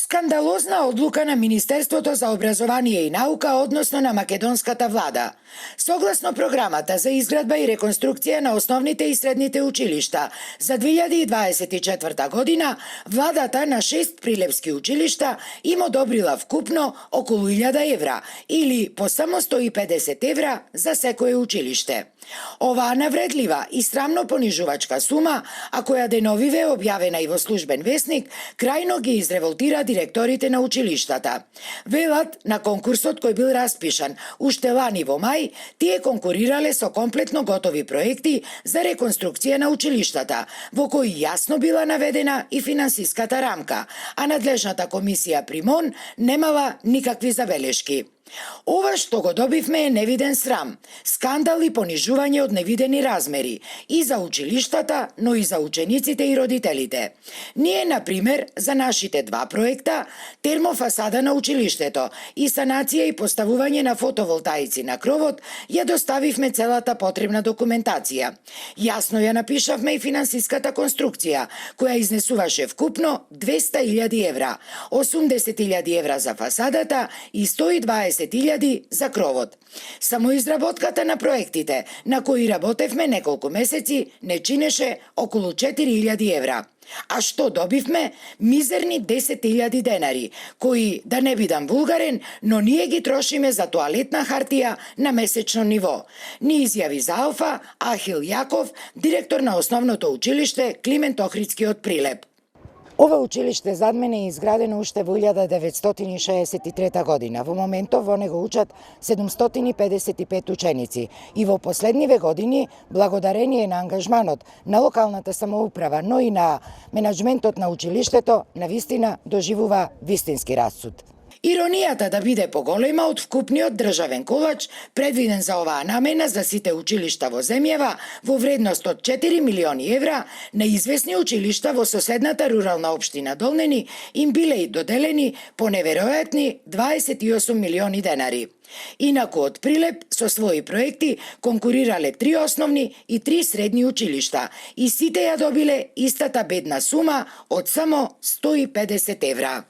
Скандалозна одлука на Министерството за образование и наука, односно на македонската влада. Согласно програмата за изградба и реконструкција на основните и средните училишта за 2024 година, владата на 6 прилепски училишта им одобрила вкупно околу 1000 евра или по само 150 евра за секое училиште. Оваа навредлива и срамно понижувачка сума, а која деновиве е објавена и во службен весник, крајно ги изреволтира директорите на училиштата. Велат, на конкурсот кој бил распишан уште лани во мај, тие конкурирале со комплетно готови проекти за реконструкција на училиштата, во кои јасно била наведена и финансиската рамка, а надлежната комисија при МОН немала никакви забелешки. Ова што го добивме е невиден срам, скандал и понижување од невидени размери и за училиштата, но и за учениците и родителите. Ние, например, за нашите два проекта, термофасада на училиштето и санација и поставување на фотоволтаици на кровот, ја доставивме целата потребна документација. Јасно ја напишавме и финансиската конструкција, која изнесуваше вкупно 200.000 евра, 80.000 евра за фасадата и 120.000 за кровот. Само изработката на проектите, на кои работевме неколку месеци, не чинеше околу 4.000 евра. А што добивме? Мизерни 10.000 денари, кои, да не бидам вулгарен, но ние ги трошиме за тоалетна хартија на месечно ниво. Ни изјави за Алфа Ахил Јаков, директор на основното училиште Климент Охридски од Прилеп. Ова училиште зад мене е изградено уште во 1963 година. Во моментов во него учат 755 ученици и во последниве години, благодарение на ангажманот на локалната самоуправа, но и на менаџментот на училиштето, навистина доживува вистински расцут. Иронијата да биде поголема од вкупниот државен колач, предвиден за оваа намена за сите училишта во земјава, во вредност од 4 милиони евра, на известни училишта во соседната рурална општина Долнени им биле и доделени по неверојатни 28 милиони денари. Инаку од Прилеп со своји проекти конкурирале 3 основни и 3 средни училишта и сите ја добиле истата бедна сума од само 150 евра.